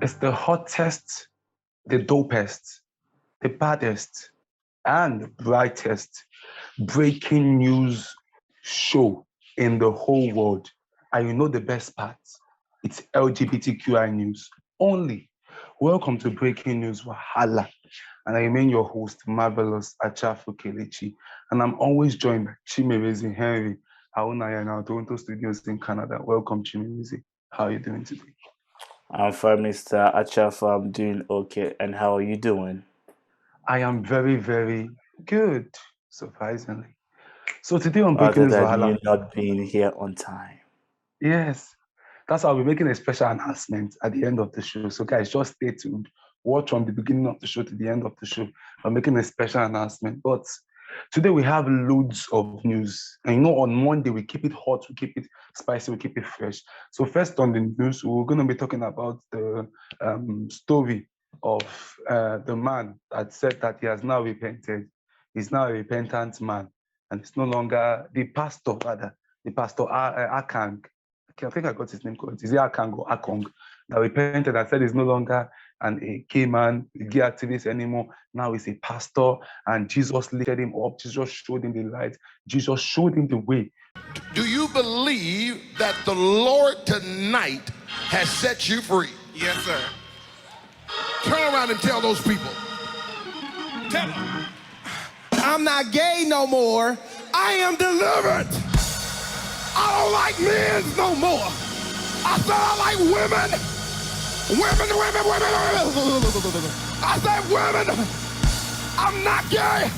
It's the hottest, the dopest, the baddest, and brightest breaking news show in the whole world. And you know the best part? It's LGBTQI news only. Welcome to Breaking News Wahala. And I remain your host, Marvelous Achafu Kelechi. And I'm always joined by Chimereze Henry Aunaya in our Toronto studios in Canada. Welcome, Chimereze. How are you doing today? I'm fine, Mr. Achafu. I'm doing okay. And how are you doing? I am very, very good, surprisingly. So today on Breaking Other News than Wahala, you not being here on time. yes, that's why I'll be making a special announcement at the end of the show. So guys, just stay tuned. Watch from the beginning of the show to the end of the show. I'm making a special announcement. But today we have loads of news. And you know, on Monday, we keep it hot, we keep it spicy, we keep it fresh. So first on the news, we're going to be talking about the story of the man that said that he has now repented. He's now a repentant man. And it's no longer the pastor, rather, the pastor Akang. I think I got his name correct. Is it Akang or Akong? That repented and said he's no longer a gay man, a gay activist anymore. Now he's a pastor, and Jesus lifted him up. Jesus showed him the light. Jesus showed him the way. Do you believe that the Lord tonight has set you free? Yes, sir. Turn around and tell those people. Tell them. I'm not gay no more. I am delivered. I don't like men no more. I said I like women. Women. I said women. I'm not gay.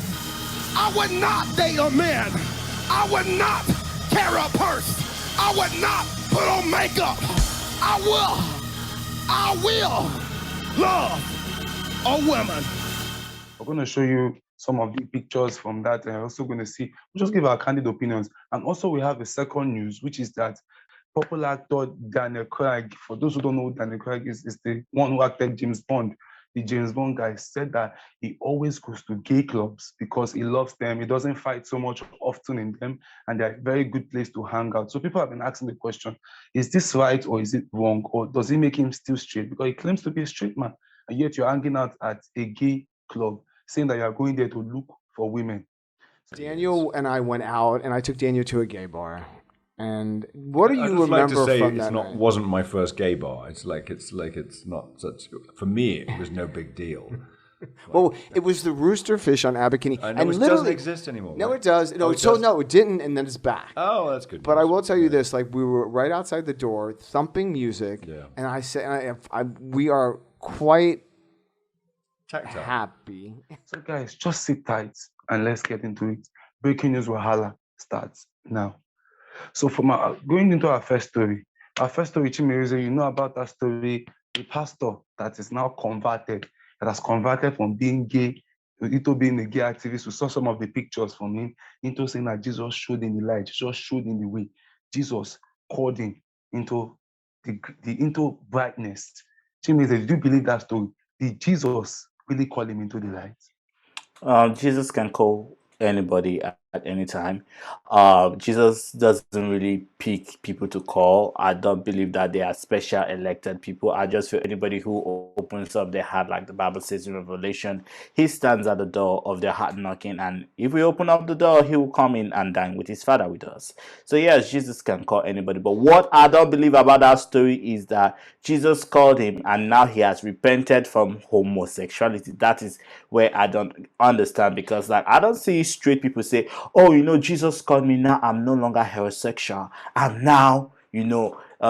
I would not date a man. I would not carry a purse. I would not put on makeup. I will love a woman. We're going to show you some of the pictures from that, and we're also going to see, we'll just give our candid opinions. And also we have a second news, which is that popular actor Daniel Craig, for those who don't know who Daniel Craig is the one who acted James Bond. The James Bond guy said that he always goes to gay clubs because he loves them. He doesn't fight so much often in them, and they're a very good place to hang out. So people have been asking the question, is this right or is it wrong? Or does it make him still straight? Because he claims to be a straight man, and yet you're hanging out at a gay club, saying that you're going there to look for women. Daniel and I went out, and I took Daniel to a gay bar. And what do you remember like to say from it's that not night? wasn't my first gay bar. It's not such. For me, it was no big deal. Well, it was the Rooster Fish on Abercrombie. I know it doesn't exist anymore. No, right? it does. No, no, it didn't, and then it's back. Oh, that's good. But I will tell you this: like we were right outside the door, thumping music, and I said, "We are quite Tactile. happy." So guys, just sit tight and let's get into it. Breaking News Wahala starts now. So from going into our first story, Chimereze, you know about that story, a pastor that is now converted, that has converted from being gay into being a gay activist. We saw some of the pictures from him into saying that Jesus showed him the light, Jesus showed him the way, Jesus called him into into brightness. Chimereze, did you believe that story? Did Jesus really call him into the light? Jesus can call anybody at any time. Jesus doesn't really pick people to call. I don't believe that they are special elected people. I just feel anybody who opens up their heart, like the Bible says in Revelation, he stands at the door of their heart knocking, and if we open up the door, he will come in and dine with his Father with us. So yes, Jesus can call anybody. But what I don't believe about that story is that Jesus called him and now he has repented from homosexuality. That is where I don't understand, because like I don't see straight people say, oh, you know, Jesus called me, now I'm no longer heterosexual, I'm now,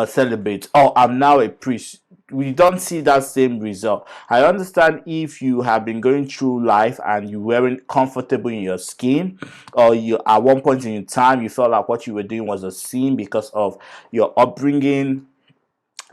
celibate, oh, I'm now a priest. We don't see that same result. I understand if you have been going through life and you weren't comfortable in your skin, or you at one point in your time you felt like what you were doing was a sin because of your upbringing,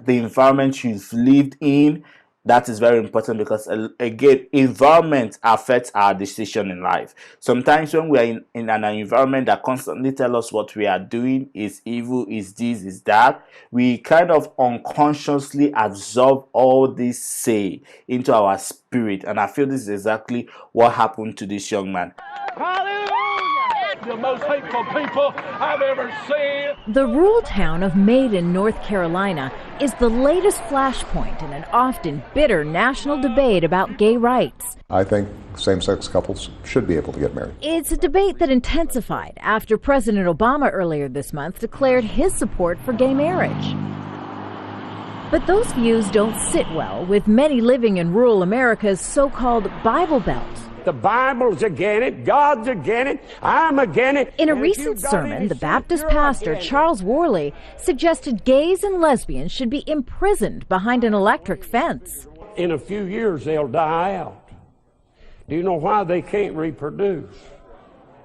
the environment you've lived in. That is very important, because again, environment affects our decision in life. Sometimes when we are in an environment that constantly tell us what we are doing is evil, is this, is that, we kind of unconsciously absorb all this say into our spirit. And I feel this is exactly what happened to this young man. Hallelujah! The most hateful people I've ever seen. The rural town of Maiden, North Carolina, is the latest flashpoint in an often bitter national debate about gay rights. I think same-sex couples should be able to get married. It's a debate that intensified after President Obama earlier this month declared his support for gay marriage. But those views don't sit well with many living in rural America's so-called Bible Belt. The Bible's against it, God's against it, I'm against it. In a recent sermon, the Baptist pastor Charles Worley suggested gays and lesbians should be imprisoned behind an electric fence. In a few years, they'll die out. Do you know why? They can't reproduce.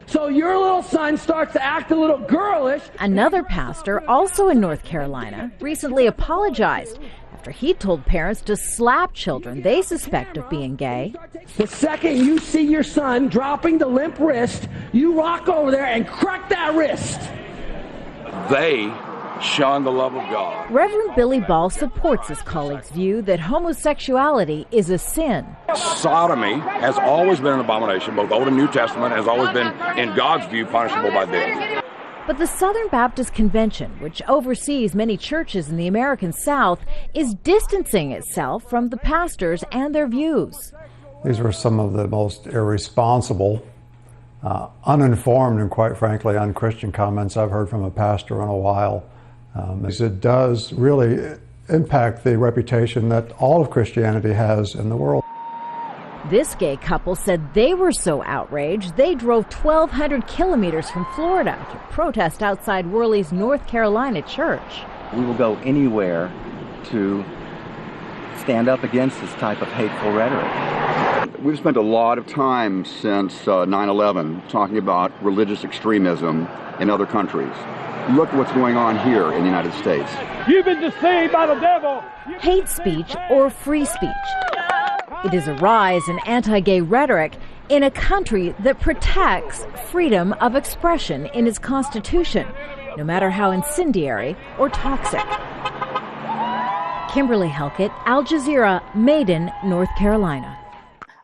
So your little son starts to act a little girlish. Another pastor, also in North Carolina, recently apologized after he told parents to slap children they suspect of being gay. The second you see your son dropping the limp wrist, you walk over there and crack that wrist. They shun the love of God. Reverend Billy Ball supports his colleague's view that homosexuality is a sin. Sodomy has always been an abomination. Both Old and New Testament has always been, in God's view, punishable by death. But the Southern Baptist Convention, which oversees many churches in the American South, is distancing itself from the pastors and their views. These were some of the most irresponsible, uninformed, and quite frankly, unchristian comments I've heard from a pastor in a while. As it does really impact the reputation that all of Christianity has in the world. This gay couple said they were so outraged they drove 1,200 kilometers from Florida to protest outside Worley's North Carolina church. We will go anywhere to stand up against this type of hateful rhetoric. We've spent a lot of time since 9/11 talking about religious extremism in other countries. Look what's going on here in the United States. You've been deceived by the devil. Hate speech or free speech. It is a rise in anti-gay rhetoric in a country that protects freedom of expression in its constitution, no matter how incendiary or toxic. Kimberly Helkett, Al Jazeera, Maiden, North Carolina.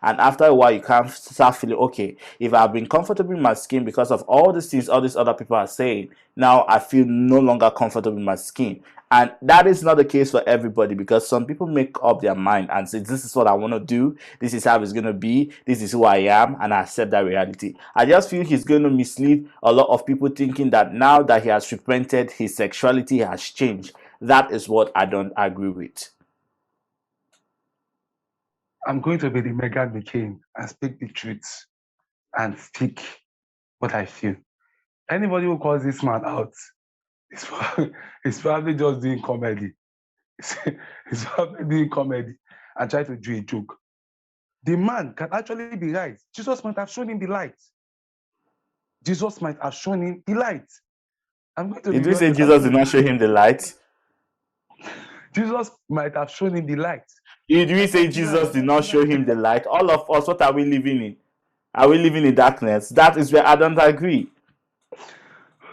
And after a while, you can start feeling, okay, if I've been comfortable in my skin because of all these things all these other people are saying, now I feel no longer comfortable in my skin. And that is not the case for everybody, because some people make up their mind and say, this is what I want to do, this is how it's going to be, this is who I am, and I accept that reality. I just feel he's going to mislead a lot of people thinking that now that he has repented, his sexuality has changed. That is what I don't agree with. I'm going to be the Meghan McCain and speak the truth and speak what I feel. Anybody who calls this man out is probably just doing comedy. He's probably doing comedy and try to do a joke. The man can actually be right. Jesus might have shown him the light. Jesus might have shown him the light. Did you say Jesus did not show him the light? Jesus might have shown him the light. Did we say Jesus did not show him the light? All of us, what are we living in? Are we living in darkness? That is where I don't agree.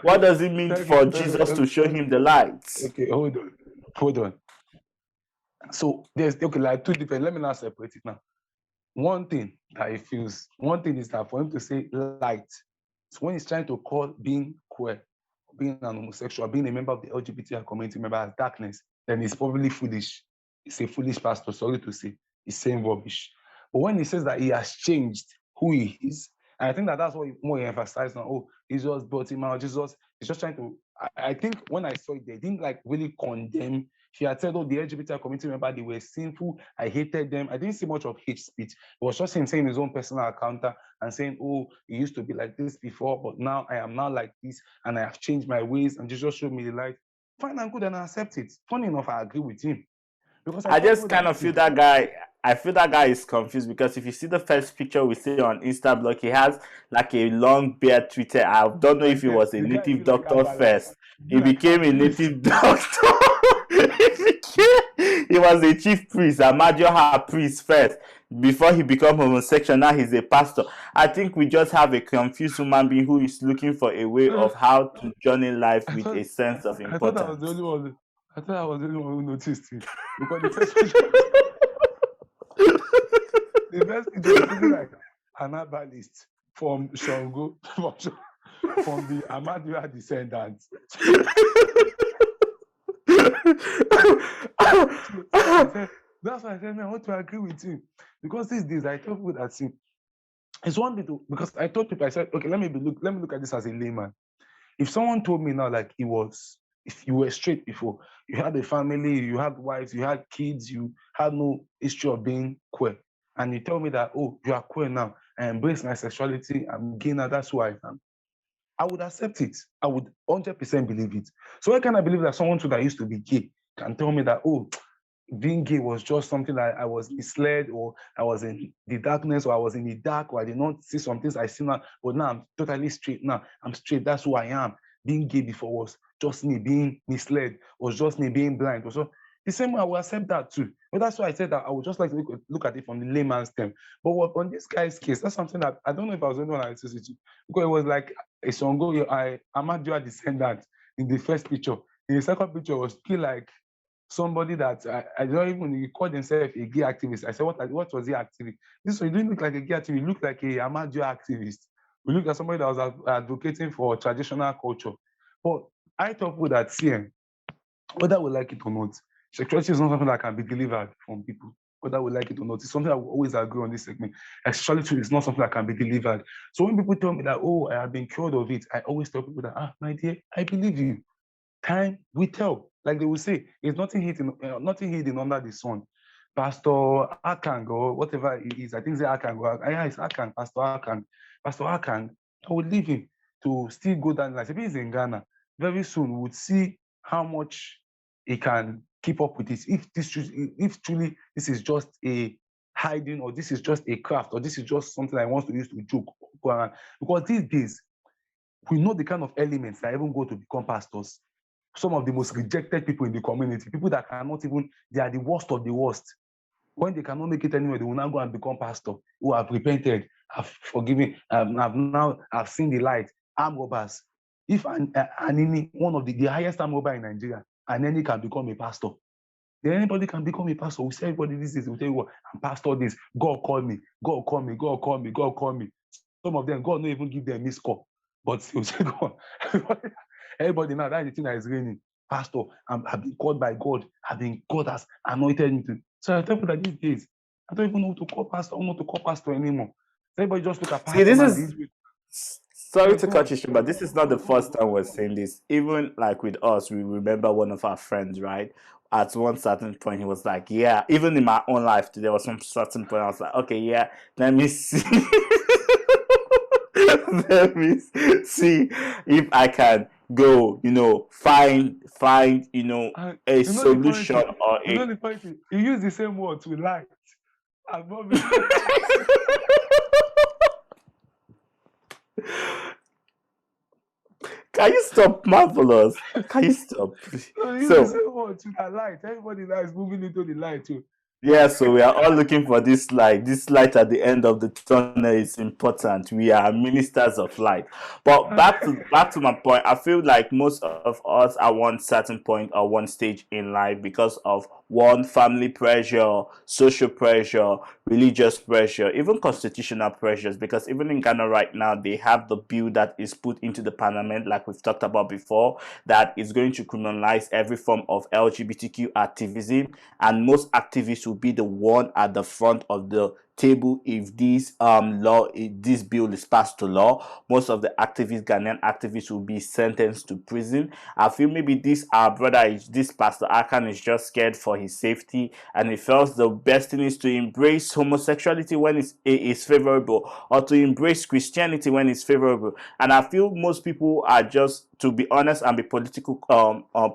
What does it mean for Jesus to show him the light? Okay, hold on. So there's like two different. Let me now separate it now. One thing that he feels, one thing is that for him to say light, so when he's trying to call being queer, being an homosexual, being a member of the LGBTQI community member as darkness, then he's probably foolish. He's a foolish pastor, sorry to say. He's saying rubbish. But when he says that he has changed who he is, and I think that that's what he emphasized on, oh, Jesus brought him out, Jesus is just trying to, I think when I saw it, they didn't like really condemn. He had said, oh, the LGBT community member, they were sinful, I hated them. I didn't see much of hate speech. It was just him saying his own personal account and saying, oh, he used to be like this before, but now I am now like this, and I have changed my ways, and Jesus showed me the light. Fine and good, and I accept it. Funny enough, I agree with him. Because I just kind of feel that guy. I feel that guy is confused, because if you see the first picture we see on Instablog, he has like a long beard tweeted. I don't know if he was a native doctor first. He became a native doctor. He was a chief priest, a major priest first, before he became homosexual. Now he's a pastor. I think we just have a confused human being who is looking for a way of how to journey life with a sense of importance. I thought I was the only one who noticed it. Because the first picture was like an herbalist from Shango. from the Ahmadiyya descendants. That's why I said, man, I want to agree with you. Because these days I tell people that, see, it's one bit because I told people, I said, okay, let me look at this as a layman. If someone told me now, like if you were straight before, you had a family, you had wives, you had kids, you had no history of being queer, and you tell me that, oh, you are queer now, I embrace my sexuality, I'm gay now, that's who I am, I would accept it. I would 100% believe it. So why can't I believe that someone that used to be gay can tell me that, oh, being gay was just something that I was misled, or I was in the darkness, or I was in the dark, or I did not see some things I see now, but now I'm totally straight. Now I'm straight. That's who I am. Being gay before was just me being misled, was just me being blind. So the same way I will accept that too. But that's why I said that I would just like to look at it from the layman's term. But what, on this guy's case, that's something that I don't know if I was the only one I said it to, because it was like a Songo, Ahmadiyya descendant in the first picture. In the second picture was still like somebody that I don't even, he called himself a gay activist. I said, what was he activist? This one, he didn't look like a gay activist, he looked like a Ahmadiyya activist. We looked at somebody that was advocating for traditional culture. But I thought people that see him, whether we like it or not, sexuality is not something that can be delivered from people, whether we like it or not. It's something I will always agree on this segment. Sexuality is not something that can be delivered. So when people tell me that, oh, I have been cured of it, I always tell people that, my dear, I believe you. Time will tell. Like they will say, it's nothing hidden under the sun. Pastor Akang or whatever it is, I think it's Akang. Yeah, it's Akang, Pastor Akang. Pastor Akang, I would leave him to still go down. Like if he's in Ghana, very soon we would see how much he can keep up with this. If truly this is just a hiding, or this is just a craft, or this is just something I want to use to joke around. Because these days, we know the kind of elements that even go to become pastors. Some of the most rejected people in the community, people that cannot even, they are the worst of the worst. When they cannot make it anywhere, they will now go and become pastor, who have repented, have forgiven, have seen the light. Armed robbers. If one of the highest armed robber in Nigeria, Anini can become a pastor, then anybody can become a pastor. We say everybody this is, we tell you what, I'm pastor this. God call me, God call me, God call me, God call me. Some of them, God not even give them missed call. But you say, God, everybody now, that's the thing that is raining. Pastor, I've been called by God. God has anointed me to. So I tell people that these days, I don't even know what to call pastor. I don't know what to call pastor anymore. So everybody just look at pastor. See, this is, sorry to cut you short, but this is not the first time we're saying this. Even like with us, we remember one of our friends, right? At one certain point, he was like, yeah, even in my own life, there was some certain point I was like, okay, yeah, let me see. Let me see if I can go, find, a solution or a. You use the same words we like. Can you stop, Marvelous? Can you stop? So use the same words with the light. Everybody now is moving into the light too. Yeah, so we are all looking for this light. This light at the end of the tunnel is important. We are ministers of light. But back to my point, I feel like most of us at one certain point or one stage in life, because of one, family pressure, social pressure, religious pressure, even constitutional pressures, because even in Ghana right now, they have the bill that is put into the parliament, like we've talked about before, that is going to criminalize every form of LGBTQ activism, and most activists will be the one at the front of the table if this this bill is passed to law. Most of the Ghanaian activists will be sentenced to prison. I feel maybe this Pastor Akan is just scared for his safety, and he feels the best thing is to embrace homosexuality when it is favorable, or to embrace Christianity when it's favorable. And I feel most people are just, to be honest and be political,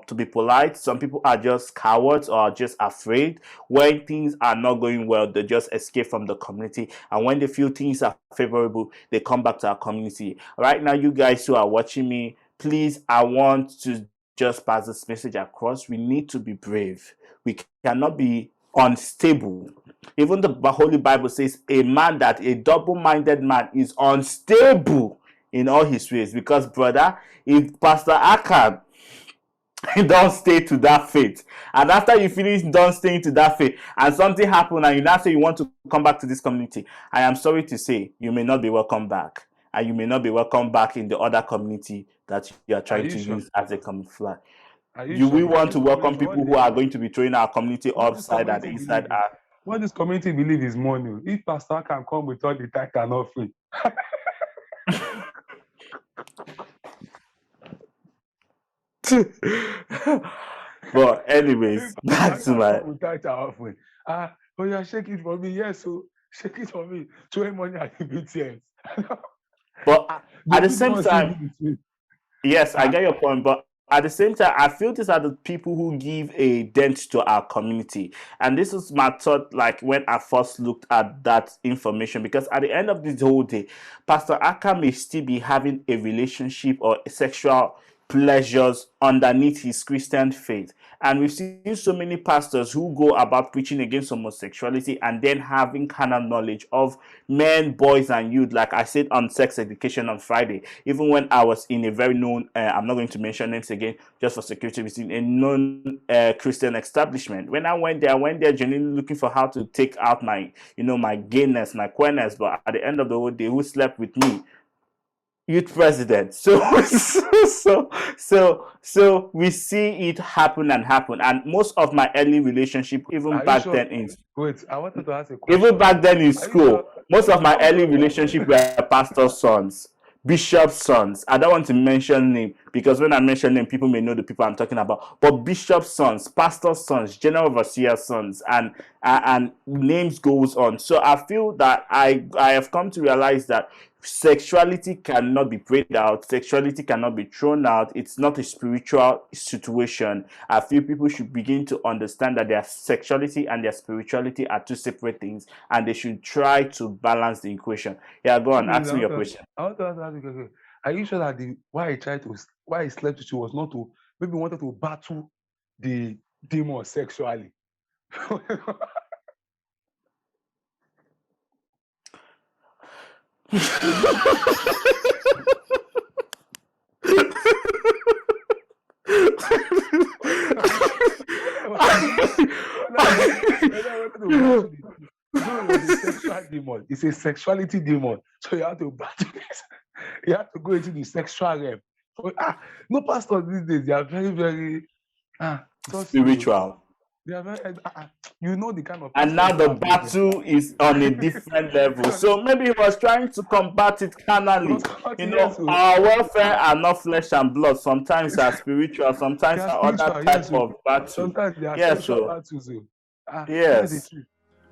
to be polite, some people are just cowards or are just afraid. When things are not going well, they just escape from the community, and when they feel things are favorable, they come back to our community. Right now, you guys who are watching me, please, I want to just pass this message across. We need to be brave. We cannot be unstable. Even the Holy Bible says a double-minded man is unstable in all his ways. Because, brother, if Pastor Akan don't stay to that faith, and after you finish don't staying to that faith, and something happen, and you now say you want to come back to this community, I am sorry to say you may not be welcome back. and you may not be welcome back in the other community that you are trying to use as a camouflage. Do we want to welcome people who are going to be throwing our community upside and inside our... What this community believe is money. If pastor can come with all the tithe and offering. But anyways, back to my... Oh yeah, shake it for me. Yes, so shake it for me. Throw money at the BTS. But at the same time, yes, I get your point. But at the same time, I feel these are the people who give a dent to our community. And this is my thought, like when I first looked at that information, because at the end of this whole day, Pastor Aka may still be having a relationship or sexual pleasures underneath his Christian faith. And we've seen so many pastors who go about preaching against homosexuality and then having carnal knowledge of men, boys, and youth. Like I said on sex education on Friday, even when I was in a very known, I'm not going to mention names again, just for security reasons, a known Christian establishment. When I went there genuinely looking for how to take out my, my gayness, my queerness, but at the end of the whole day, who slept with me? Youth president. So we see it happen, and most of my early relationship, even back then in... Wait, I wanted to ask a question. Even back then in school, most of my early relationship were pastor's sons, bishop's sons. I don't want to mention name, because when I mention name, people may know the people I'm talking about. But bishop's sons, pastor's sons, general overseer's sons, and names goes on. So I feel that I have come to realize that sexuality cannot be prayed out. Sexuality cannot be thrown out. It's not a spiritual situation. I feel people should begin to understand that their sexuality and their spirituality are two separate things, and they should try to balance the equation. Yeah, go on. Ask me your question. I want to ask you, are you sure that why he slept with you was not to, maybe he wanted to battle the demon sexually? It's a sexuality demon. So you have to battle this. You have to go into the sexual realm. So, no pastors these days, they are very, very spiritual. They are very, the kind of... And now the battle is on a different level. So maybe he was trying to combat it carnally. Our welfare are not flesh and blood. Sometimes they are spiritual. Sometimes they are other type of battle. Sometimes they are spiritual battles. Yes.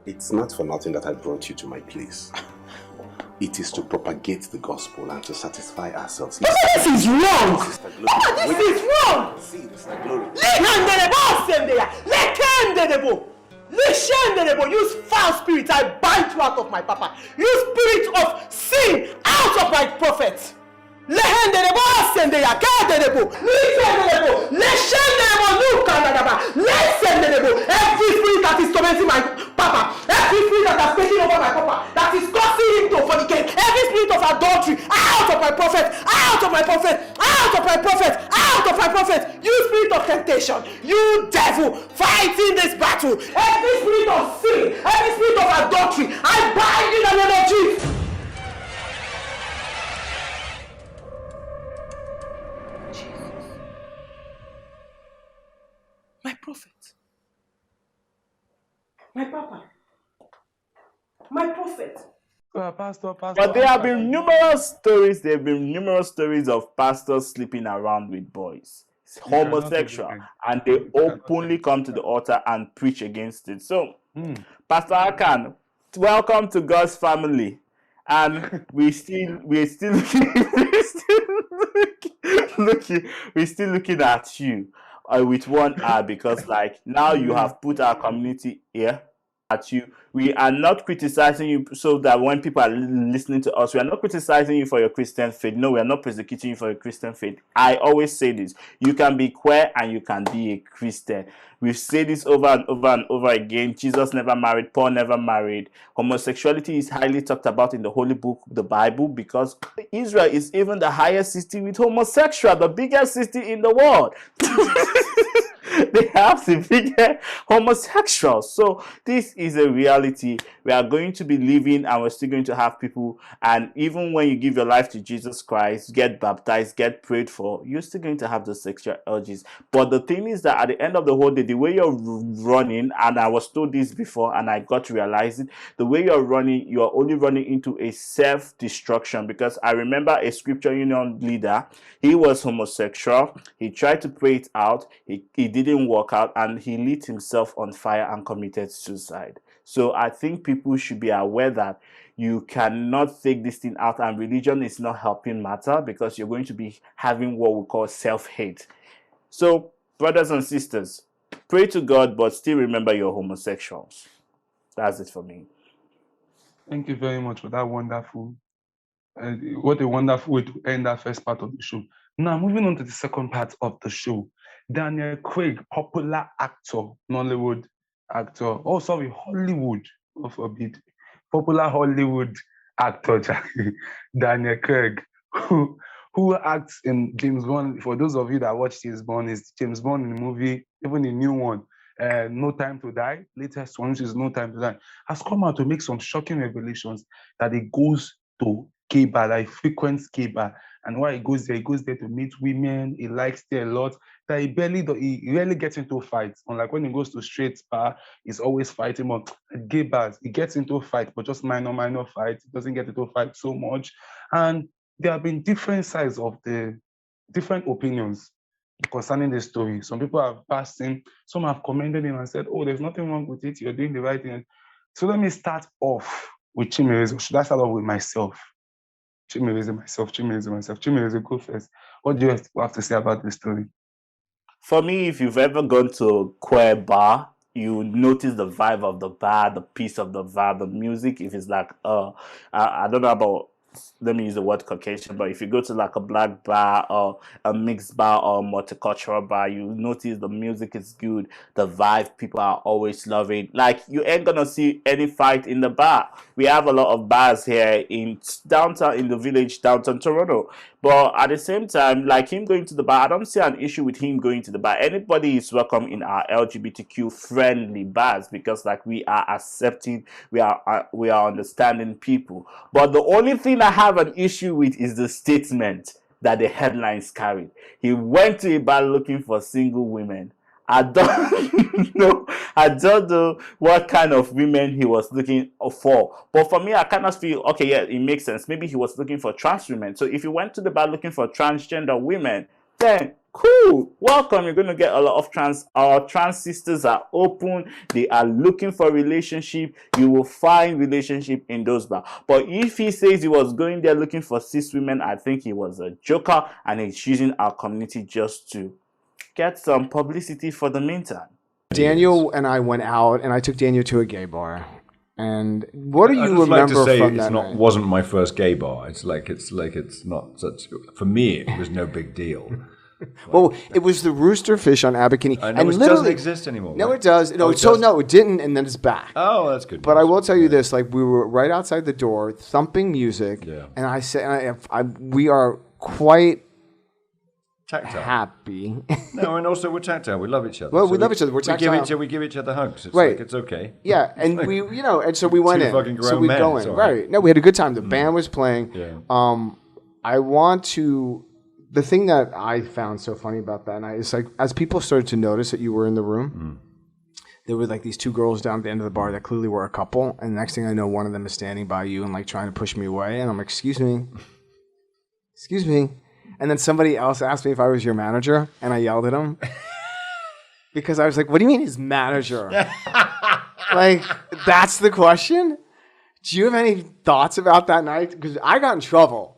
It's not for nothing that I brought you to my place. It is to propagate the gospel and to satisfy ourselves. This is wrong! This is wrong! See, Sister Glory. You foul spirit, I bind you out of my papa. You spirit of sin, out of my prophet. Every spirit that is tormenting my papa, every spirit that has taken over my papa, that is causing him to fornicate, every spirit of adultery, out of my prophet, out of my prophet, out of my prophet, out of my prophet. You spirit of temptation, you devil, fighting this battle. Every spirit of sin, every spirit of adultery, I bind in the name of Jesus. My prophet, my papa, my prophet. Pastor. But there have been numerous stories. There have been numerous stories of pastors sleeping around with boys, homosexual, and they openly come to the altar and preach against it. So, Pastor Akan, welcome to God's family, and we're still looking at you. With one eye, because like now you have put our community here at you. We are not criticizing you so that when people are listening to us, we are not criticizing you for your Christian faith. No, we are not persecuting you for your Christian faith. I always say this: you can be queer and you can be a Christian. We've said this over and over and over again. Jesus never married, Paul never married. Homosexuality is highly talked about in the Holy Book, the Bible, because Israel is even the highest city with homosexual, the biggest city in the world. they have severe homosexuals. So this is a reality. We are going to be living, and we're still going to have people. And even when you give your life to Jesus Christ, get baptized, get prayed for, you're still going to have those sexual urges. But the thing is that at the end of the whole day, the way you're running, and I was told this before, and I got to realize it, the way you're running, you're only running into a self-destruction. Because I remember a scripture union leader, he was homosexual, he tried to pray it out, he didn't work out, and he lit himself on fire and committed suicide. So I think people should be aware that you cannot take this thing out, and religion is not helping matter, because you're going to be having what we call self-hate. So, brothers and sisters, pray to God, but still remember you're homosexuals. That's it for me. Thank you very much for that wonderful. What a wonderful way to end that first part of the show. Now, moving on to the second part of the show. Daniel Craig, popular actor, Nollywood actor. Oh, sorry, Hollywood, God forbid. Popular Hollywood actor, Daniel Craig, who acts in James Bond. For those of you that watch James Bond, is James Bond in the movie, even the new one, No Time to Die, latest one, which is No Time to Die, has come out to make some shocking revelations that he goes to gay bar, like frequents gay bar. And why he goes there to meet women. He likes there a lot. That he rarely gets into fights. Unlike when he goes to straight bar, he's always fighting. But at gay bars, he gets into a fight, but just minor fights. He doesn't get into a fight so much. And there have been different sides of the different opinions concerning this story. Some people have passed him, some have commended him and said, oh, there's nothing wrong with it, you're doing the right thing. So let me start off with Chimereze. Should I start off with myself? Chimereze, go first. What do you have to say about this story? For me, if you've ever gone to a queer bar, you notice the vibe of the bar, the piece of the bar, the music. If it's like, I don't know about, let me use the word Caucasian, but if you go to like a black bar or a mixed bar or a multicultural bar, you notice the music is good, the vibe, people are always loving. Like, you ain't gonna see any fight in the bar. We have a lot of bars here in downtown, in the village, downtown Toronto. But at the same time, like him going to the bar, I don't see an issue with him going to the bar. Anybody is welcome in our LGBTQ friendly bars, because like we are accepting, we are understanding people. But the only thing I have an issue with is the statement that the headlines carried. He went to a bar looking for single women. I don't know. I don't know what kind of women he was looking for. But for me, I kind of feel, okay, yeah, it makes sense. Maybe he was looking for trans women. So if you went to the bar looking for transgender women, then cool, welcome. You're going to get a lot of our trans sisters are open. They are looking for relationship. You will find relationship in those bars. But if he says he was going there looking for cis women, I think he was a joker, and he's using our community just to get some publicity for the meantime. Daniel and I went out, and I took Daniel to a gay bar. And what do you remember from that night? It wasn't my first gay bar. It's not such. For me, it was no big deal. Well, it was the Rooster Fish on Abercrombie. I know, it doesn't exist anymore. No, right? it does. No, no, it didn't, and then it's back. Oh, that's good. But I will tell you this: like, we were right outside the door, thumping music, and I said, "We are quite tactile. Happy." No, and also we're tactile. We love each other. Well, we love each other. We're tactile. We give each other hugs. It's right. Like, it's okay. Yeah, and we, and so we went in. Fucking grown so we men. go in. Right. No, we had a good time. The band was playing. Yeah. I want to. The thing that I found so funny about that night is, like, as people started to notice that you were in the room, there were like these two girls down at the end of the bar that clearly were a couple, and the next thing I know, one of them is standing by you and like trying to push me away, and I'm like, excuse me. And then somebody else asked me if I was your manager, and I yelled at him because I was like, what do you mean his manager? Like, that's the question? Do you have any thoughts about that night? Because I got in trouble.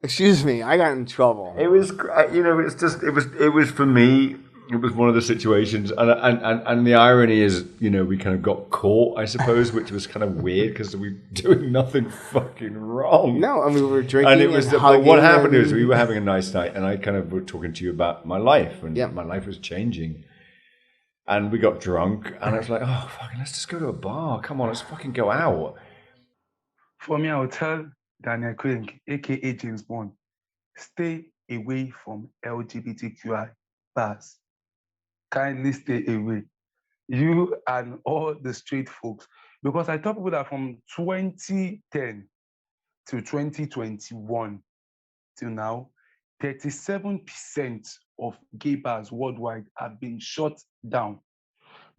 Excuse me, I got in trouble. It was, it's just, it was for me. It was one of the situations, and the irony is, we kind of got caught, I suppose, which was kind of weird because we were doing nothing fucking wrong. No, I mean, we were drinking. And it was, and but what happened is we were having a nice night, and I kind of was talking to you about my life, and my life was changing. And we got drunk, and I was like, oh, fucking, let's just go to a bar. Come on, let's fucking go out. For me, I would tell Daniel Craig, aka James Bond, stay away from LGBTQI bars. kindly stay away. You and all the straight folks. Because I tell people that from 2010 to 2021 till now, 37% of gay bars worldwide have been shut down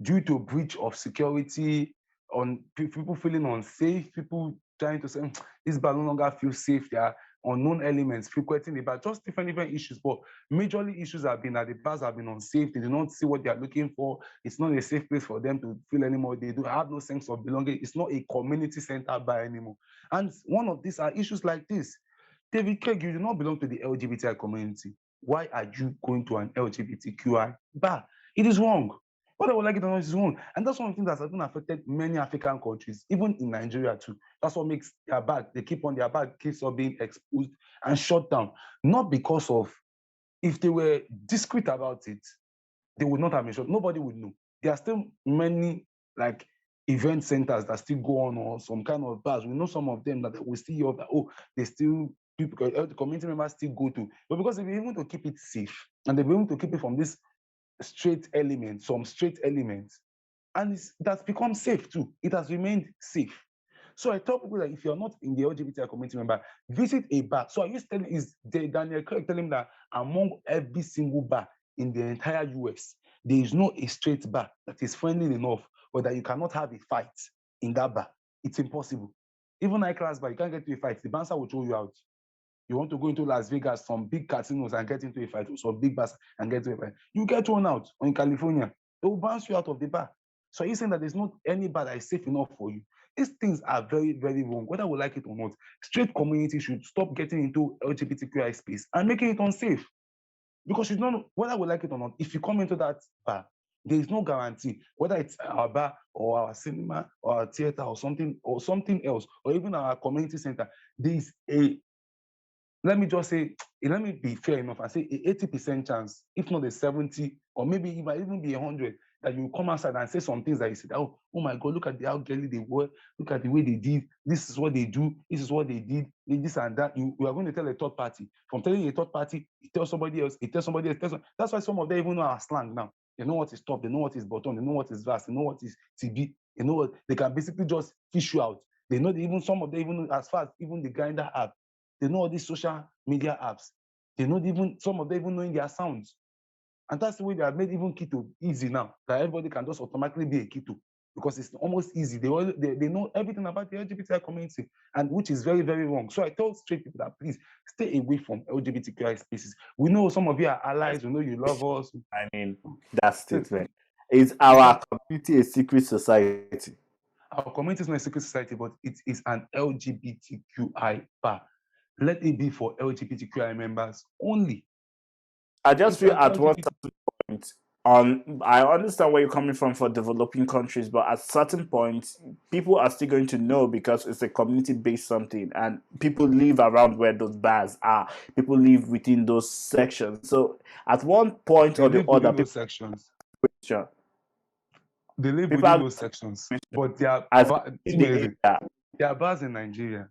due to breach of security, on people feeling unsafe, people trying to say this bar no longer feels safe. There are unknown elements frequenting the bar, just different issues. But majorly issues have been that the bars have been unsafe. They do not see what they are looking for. It's not a safe place for them to feel anymore. They do have no sense of belonging. It's not a community center bar anymore. And one of these are issues like this. David Craig, you do not belong to the LGBTI community. Why are you going to an LGBTQI bar? It is wrong. Whether I would like it or not, it's wrong. And that's one of the things that has been affected many African countries, even in Nigeria too. That's what makes their bag, their bag keeps on being exposed and shut down. Not because of, if they were discreet about it, they would not have been shut. Nobody would know. There are still many like event centers that still go on, or some kind of bars. We know some of them that we still hear that, oh, they still, people, the community members still go to. But because they've been able to keep it safe, and they've been able to keep it from this straight elements, some straight elements, and that's become safe too. It has remained safe. So I tell people that if you're not in the LGBTI community member, visit a bar. So I used to tell is Daniel Craig telling him that among every single bar in the entire US, there is no a straight bar that is friendly enough, or that you cannot have a fight in that bar. It's impossible. Even high-class bar, you can't get to a fight. The bouncer will throw you out. You want to go into Las Vegas, some big casinos, and get into a fight, or some big bars and get into a fight. You get thrown out. Or in California, they will bounce you out of the bar. So you're saying that there's not any bar that is safe enough for you. These things are very, very wrong, whether we like it or not. Straight community should stop getting into LGBTQI space and making it unsafe. Because you don't know whether we like it or not. If you come into that bar, there is no guarantee whether it's our bar or our cinema or our theater or something else, or even our community center. There is a, let me just say, let me be fair enough and say a 80% chance, if not a 70, or maybe it might even be 100, that you come outside and say some things that you said, oh my God, look at how girly they were, look at the way they did, this is what they do, this is what they did, this and that. You are going to tell a third party. From telling a third party, you tell somebody else, That's why some of them even know our slang now. They know what is top, they know what is bottom, they know what is vast, they know what is TB, they know what, they can basically just fish you out. They know even some of them, even as far as even the Grindr app, they know all these social media apps. They know even some of them even knowing their sounds. And that's the way they have made even keto easy now, that everybody can just automatically be a keto, because it's almost easy. They know everything about the LGBTI community, and which is very, very wrong. So I tell straight people that please stay away from LGBTQI spaces. We know some of you are allies, we know you love us. I mean, that statement. Is our community a secret society? Our community is not a secret society, but it is an LGBTQI bar. Let it be for LGBTQI members only. I just feel at one point, I understand where you're coming from for developing countries, but at certain points, people are still going to know because it's a community-based something, and people live around where those bars are. People live within those sections. So at one point or the other, those sections. Sure. They live within those sections, but there are bars in Nigeria,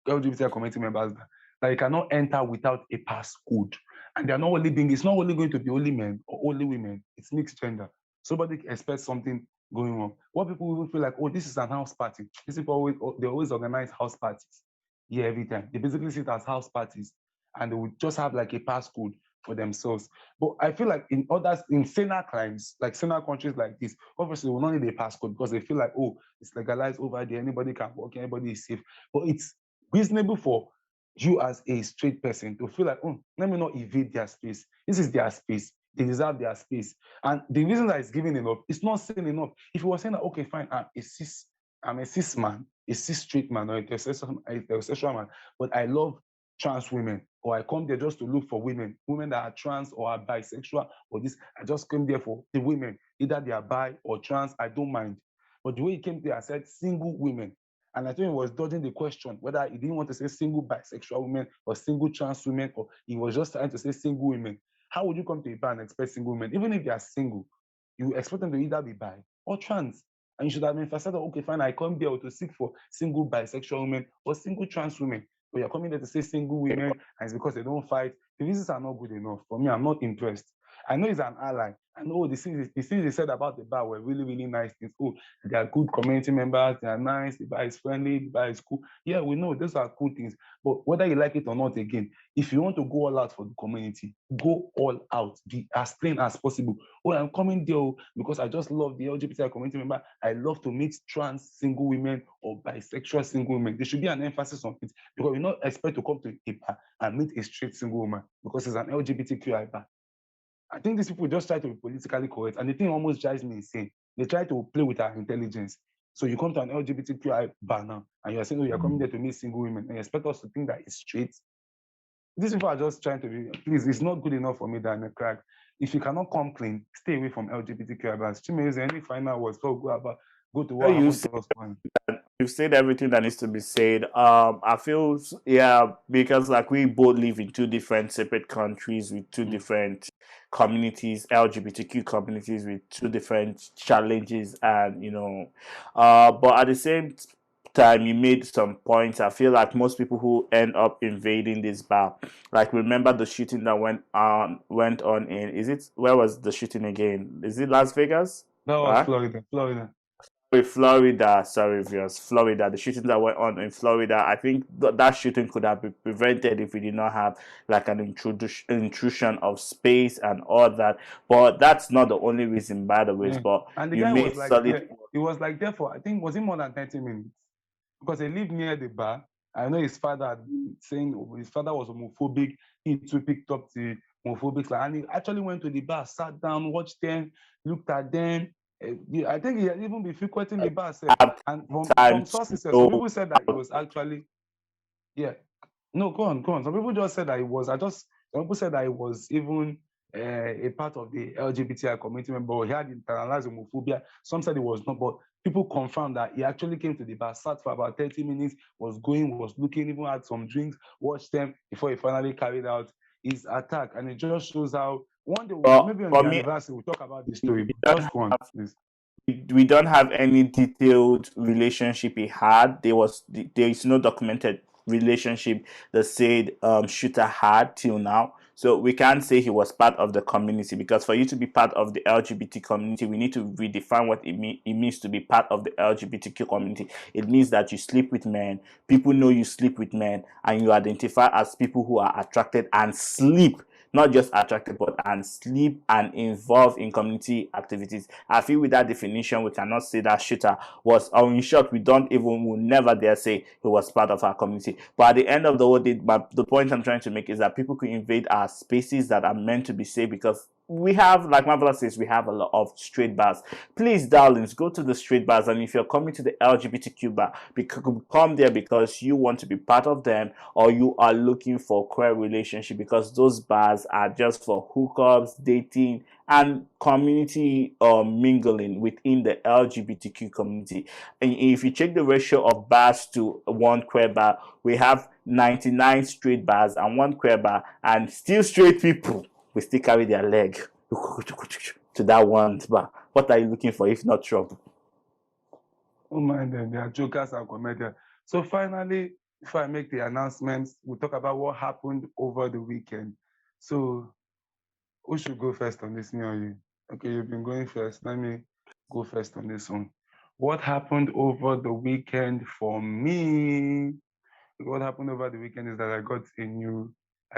LGBT community members, that you cannot enter without a passcode. And they're not only being, it's not only going to be only men or only women, it's mixed gender. Somebody expects something going wrong. What people will feel like, oh, this is an house party. These people they always organize house parties. Yeah, every time. They basically see it as house parties, and they would just have like a passcode for themselves. But I feel like in others, in saner crimes, like saner countries like this, obviously we will not need a passcode, because they feel like, oh, it's legalized over there, anybody can walk, anybody is safe. But it's reasonable for you as a straight person to feel like, oh, let me not invade their space. This is their space. They deserve their space. And the reason that it's giving enough, it's not saying enough. If you were saying that, okay, fine, I'm a cis man, a cis straight man, or a heterosexual man, but I love trans women, or I come there just to look for women that are trans or are bisexual, or this, I just came there for the women, either they are bi or trans, I don't mind. But the way he came there, I said single women. And I think he was dodging the question whether he didn't want to say single bisexual women or single trans women, or he was just trying to say single women. How would you come to a bar and expect single women? Even if they are single, you expect them to either be bi or trans. And you should have emphasized, okay, fine, I come there to seek for single bisexual women or single trans women. But you're coming there to say single women, and it's because they don't fight. The reasons are not good enough. For me, I'm not impressed. I know he's an ally. I know the things he said about the bar were really, really nice things. Oh, they are good community members, they are nice, the bar is friendly, the bar is cool. Yeah, we know those are cool things. But whether you like it or not, again, if you want to go all out for the community, go all out. Be as plain as possible. Oh, I'm coming there because I just love the LGBTQI community member. I love to meet trans single women or bisexual single women. There should be an emphasis on it because we not expect to come to a bar and meet a straight single woman because it's an LGBTQI bar. I think these people just try to be politically correct, and the thing almost drives me insane. They try to play with our intelligence. So you come to an LGBTQI bar now, and you're saying, oh, you're coming there to meet single women, and you expect us to think that it's straight. These people are just trying to be, please, it's not good enough for me, Daniel Craig. If you cannot come clean, stay away from LGBTQI bars. Chimere, any final words? Go to what happened to us. You've said everything that needs to be said. I feel, yeah, because like we both live in two different separate countries with two different communities, LGBTQ communities with two different challenges, and but at the same time, you made some points. I feel like most people who end up invading this bar, like remember the shooting that went on where was the shooting again? Is it Las Vegas? That was Florida. With Florida, sorry, viewers, Florida, the shooting that went on in Florida, I think that shooting could have been prevented if we did not have like an intrusion of space and all that. But that's not the only reason, by the way. Yeah. But And the you guy made was like, solid. he was like there for, I think, was it more than 30 minutes? Because they live near the bar. I know his father had been saying his father was homophobic. He too picked up the homophobic line. And he actually went to the bar, sat down, watched them, looked at them. I think he had even been frequenting the bar. And from sources, some people said that it was actually, yeah. No, go on. Some people just said that it was, some people said that it was even a part of the LGBTI community member, or he had internalized homophobia. Some said it was not, but people confirmed that he actually came to the bar, sat for about 30 minutes, was looking, even had some drinks, watched them before he finally carried out his attack. And it just shows how one day, maybe on the anniversary, we'll talk about this story. Just go on, please. We don't have any detailed relationship he had. There is no documented relationship the said shooter had till now. So we can't say he was part of the community, because for you to be part of the LGBT community, we need to redefine what it means to be part of the LGBTQ community. It means that you sleep with men, people know you sleep with men, and you identify as people who are attracted and sleep, not just attracted, but and sleep and involved in community activities. I feel with that definition, we cannot say that shooter was, or in short, we will never dare say he was part of our community. But at the end of the whole day, the point I'm trying to make is that people could invade our spaces that are meant to be safe, because we have, like my brother says, we have a lot of straight bars. Please, darlings, go to the straight bars, and if you're coming to the LGBTQ bar, come there because you want to be part of them, or you are looking for queer relationship, because those bars are just for hookups, dating, and community mingling within the LGBTQ community. And if you check the ratio of bars to one queer bar, we have 99 straight bars and one queer bar, and still straight people we still carry their leg to that one bar. What are you looking for if not trouble? Oh my God, they are jokers and comedians. So finally, before I make the announcements, we'll talk about what happened over the weekend. So who should go first on this, me or you? Okay, you've been going first. Let me go first on this one. What happened over the weekend for me? What happened over the weekend is that I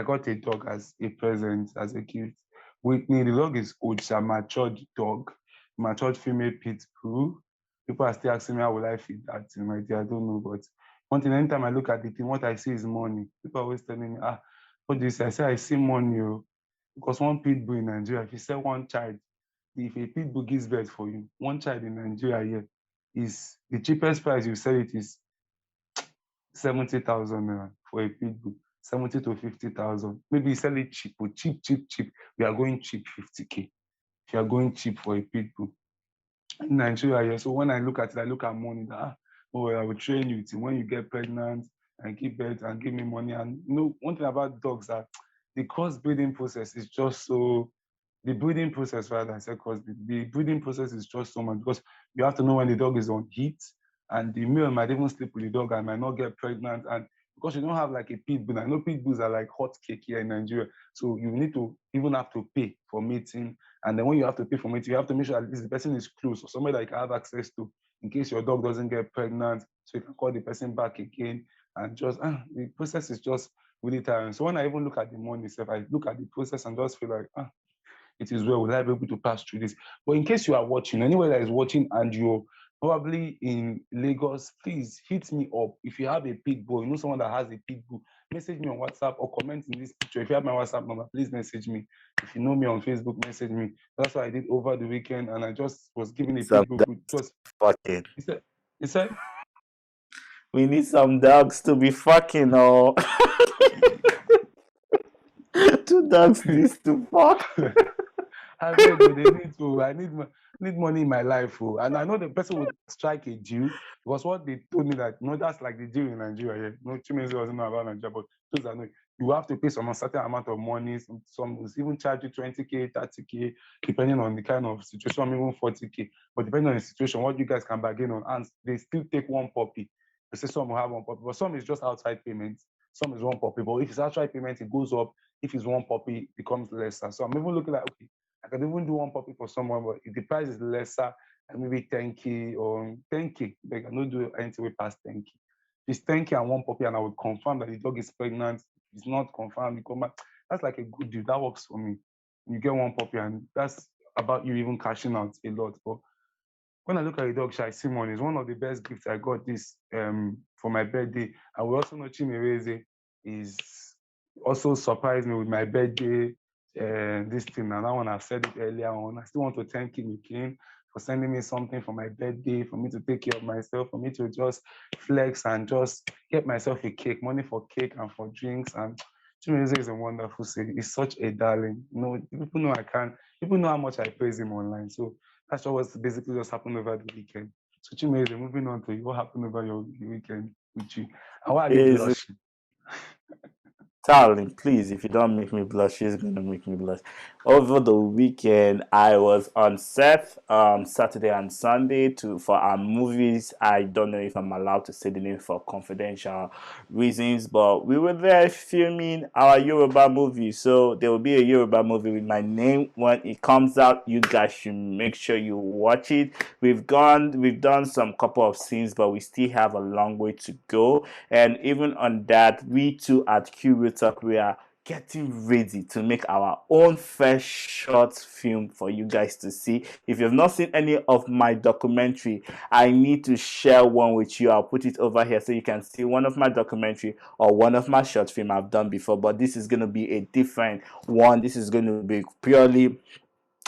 got a dog as a present, as a gift. Whitney, the dog is old, a matured dog, matured female pit bull. People are still asking me how will I feed that thing, my dear. I don't know, but one thing, anytime I look at the thing, what I see is money. People are always telling me, what do you say? I say I see money, because one pit bull in Nigeria, if you sell one child, if a pit bull gives birth for you, one child in Nigeria here is the cheapest price you sell it is 70,000 naira for a pit bull. 70 to 50,000. Maybe you sell it cheap, but cheap. We are going cheap 50K. If you are going cheap for a pit bull in Nigeria here. So when I look at it, I look at money that I will train you till when you get pregnant and give birth and give me money. And one thing about dogs that the cross-breeding process is just so. The breeding process, rather, I said cross-breeding. The breeding process is just so much, because you have to know when the dog is on heat, and the male might even sleep with the dog and might not get pregnant, and because you don't have like a pit bull. I know pit bulls are like hot cake here in Nigeria. So you need to even have to pay for mating. And then when you have to pay for mating, you have to make sure at least the person is close or somewhere that you can have access to in case your dog doesn't get pregnant. So you can call the person back again and just, the process is just really tiring. So when I even look at the money itself, I look at the process and just feel like, it is well, will I be able to pass through this? But in case you are watching, anyone that is watching and you're probably in Lagos, please hit me up. If you have a pit bull, you know someone that has a pit bull, message me on WhatsApp or comment in this picture. If you have my WhatsApp number, please message me. If you know me on Facebook, message me. That's what I did over the weekend, and I just was giving a Some pit bull. dogs fucking. He said, We need some dogs to be fucking, or two dogs this to fuck. I beg you, they need to. I need money in my life, and I know the person would strike a deal because what they told me that that's like the deal in Nigeria. Yeah, no, Chimezie doesn't know about Nigeria, but those are know you have to pay some certain amount of money. Some will even charge you 20K, 30K, depending on the kind of situation, even 40K. But depending on the situation, what you guys can bargain on, and they still take one puppy. They say some will have one puppy, but some is just outside payments. Some is one puppy, but if it's outside payment, it goes up. If it's one puppy, it becomes lesser. So I'm even looking like, okay, I can even do one puppy for someone, but if the price is lesser, maybe 10K or 10K, like I don't do anything way past 10K. If it's 10K and one puppy, and I would confirm that the dog is pregnant. If it's not confirmed, you come back. That's like a good deal. That works for me. You get one puppy, and that's about you even cashing out a lot. But when I look at the dog, I see money. It's one of the best gifts I got this for my birthday. And we also know Chimereze is also surprised me with my birthday this thing. And that one I've said it earlier on. I still want to thank him again for sending me something for my birthday, for me to take care of myself, for me to just flex and just get myself a cake, money for cake and for drinks. And Chimereze is a wonderful city. He's such a darling. People know people know how much I praise him online. So that's what was basically just happened over the weekend. So Chimereze, moving on to you, what happened over your weekend with you? And why are you blushing? Darling, please, if you don't make me blush, she's gonna make me blush. Over the weekend, I was on set Saturday and Sunday for our movies. I don't know if I'm allowed to say the name for confidential reasons, but we were there filming our Yoruba movie. So there will be a Yoruba movie with my name when it comes out. You guys should make sure you watch it. We've done some couple of scenes, but we still have a long way to go. And even on that, we too at Q Talk, we are getting ready to make our own first short film for you guys to see. If you've not seen any of my documentary, I need to share one with you. I'll put it over here so you can see one of my documentary or one of my short film I've done before, but this is going to be a different one. This is going to be purely,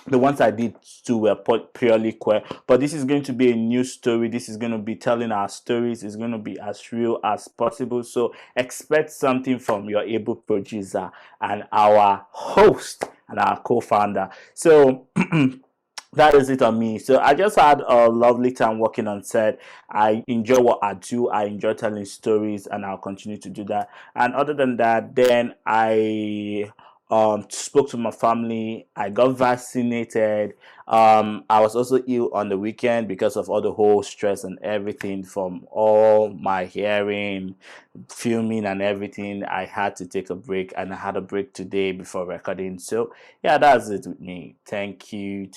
the ones I did too were purely queer, but this is going to be a new story. This is going to be telling our stories. It's going to be as real as possible. So expect something from your able producer and our host and our co-founder. So that is it on me. So I just had a lovely time working on set. I enjoy what I do. I enjoy telling stories, and I'll continue to do that. And other than that, then I spoke to my family. I got vaccinated. I was also ill on the weekend because of all the whole stress and everything from all my hearing, filming and everything. I had to take a break, and I had a break today before recording. So yeah, that's it with me. Thank you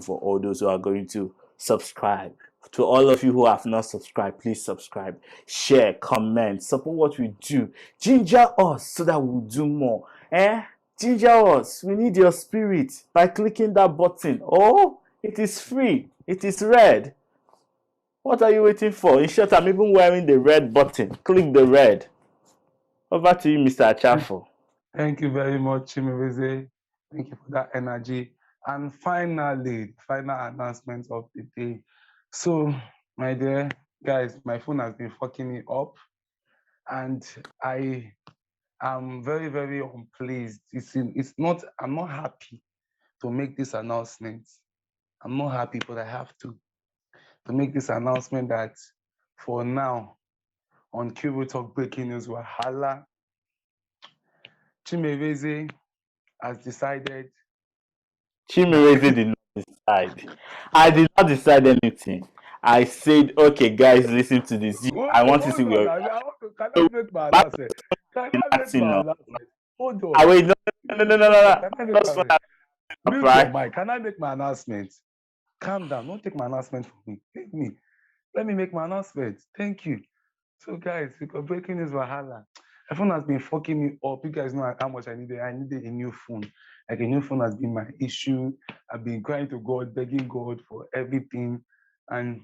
for all those who are going to subscribe. To all of you who have not subscribed, please subscribe, share, comment, support what we do. Ginger us so that we'll do more. Ginger us. We need your spirit by clicking that button. Oh, it is free. It is red. What are you waiting for? In short, I'm even wearing the red button. Click the red. Over to you, Mr. Achafo. Thank you very much, Chimereze. Thank you for that energy. And finally, final announcement of the day. So, my dear guys, my phone has been fucking me up, and I am very, very unpleased. I'm not happy to make this announcement. I'm not happy, but I have to make this announcement that for now, on Cubo Talk Breaking News Wahala, Chimereze has decided. Chimereze did not decide. I did not decide anything. I said, okay, guys, listen to this. I want to see Hold on. where Can I make my announcement? Can I make my enough. announcement? Hold I on. wait, no. Can I make That's my why mute your right? mic? Can I make my announcement? Calm down. Don't take my announcement from me. Take me. Let me make my announcement. Thank you. So, guys, because breaking news Wahala. My phone has been fucking me up. You guys know how much I needed. I needed a new phone. Like a new phone has been my issue. I've been crying to God, begging God for everything. And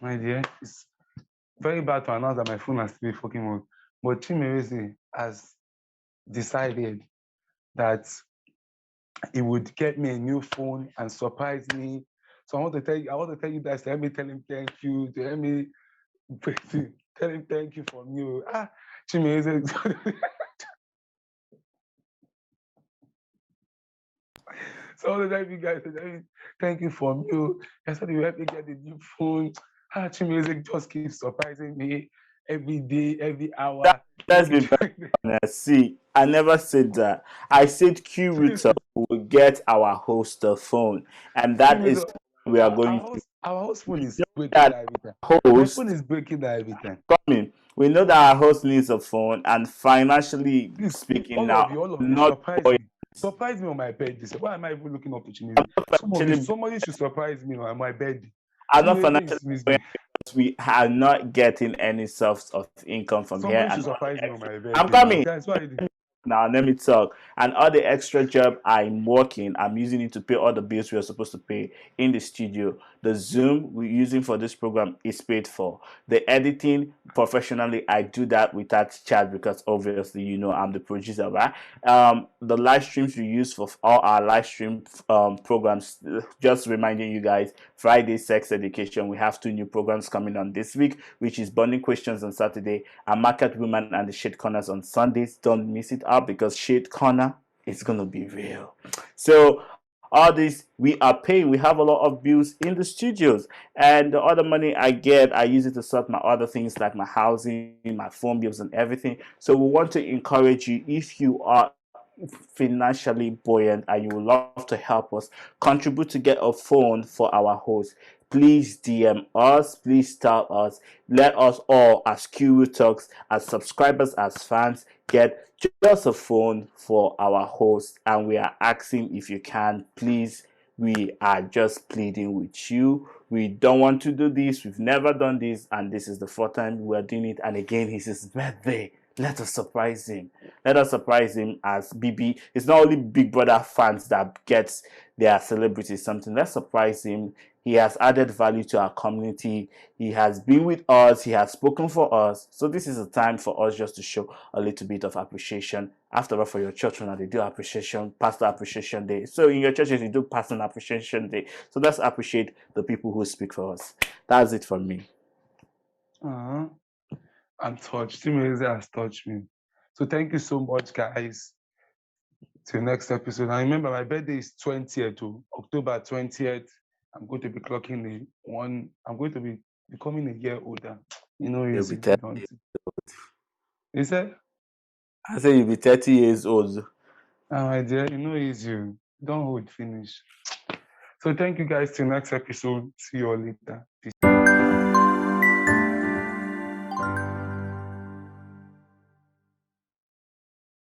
my dear, it's very bad to announce that my phone has to be fucking up. But Chimereze has decided that he would get me a new phone and surprise me. So I want to tell you guys to help me tell him thank you, to help me tell him thank you from you. Chimereze. So I want to tell you guys to tell me thank you from you. I said you help me get a new phone. Chimereze just keeps surprising me every day, every hour. Let's be very honest. See, I never said that. I said Q Rooter will get our host a phone, and that is what we are going to. Our host phone is breaking That every time. My host phone is breaking every time. coming. We know that our host needs a phone, and financially speaking, All now of you, not surprise boy. me. Surprise me on my birthday. So why am I even looking up to Chimezie? Somebody should surprise me on my birthday. I'm not financially because we are not getting any source of income from here. Somebody should surprise me on my birthday. I'm coming. Guys, why are you doing? Now let me talk. And all the extra job I'm working, I'm using it to pay all the bills we are supposed to pay in the studio. The Zoom we're using for this program is paid for. The editing professionally, I do that without charge because obviously you know I'm the producer, right? The live streams we use for all our live stream programs. Just reminding you guys, Friday Sex Education. We have 2 new programs coming on this week, which is Bonding Questions on Saturday and Market Women and the Shade Corners on Sundays. Don't miss it out because Shade Corner is gonna be real. So all this we are paying. We have a lot of bills in the studios, and the other money I get, I use it to sort my other things like my housing, my phone bills, and everything. So we want to encourage you, if you are financially buoyant and you would love to help us contribute to get a phone for our host, please DM us, please tell us, let us all as Q Talks, as subscribers, as fans, get just a phone for our host. And we are asking if you can, please, we are just pleading with you. We don't want to do this, we've never done this, and this is the 4th time we're doing it. And again, it's his birthday. Let us surprise him. Let us surprise him as BB. It's not only Big Brother fans that gets their celebrities something. Let's surprise him. He has added value to our community. He has been with us. He has spoken for us. So this is a time for us just to show a little bit of appreciation. After all, for your church, they do appreciation, Pastor Appreciation Day. So in your churches, you do Pastor Appreciation Day. So let's appreciate the people who speak for us. That's it from me. I'm touched. Chimereze has touched me. So thank you so much, guys. Till next episode. And remember, my birthday is 20th, October 20th. I'm going to be clocking I'm going to be becoming a year older. You know, You'll be 30 years old. You said? I said you'll be 30 years old. My dear, you know it's you. Don't hold finish. So thank you guys till next episode. See you all later. Peace.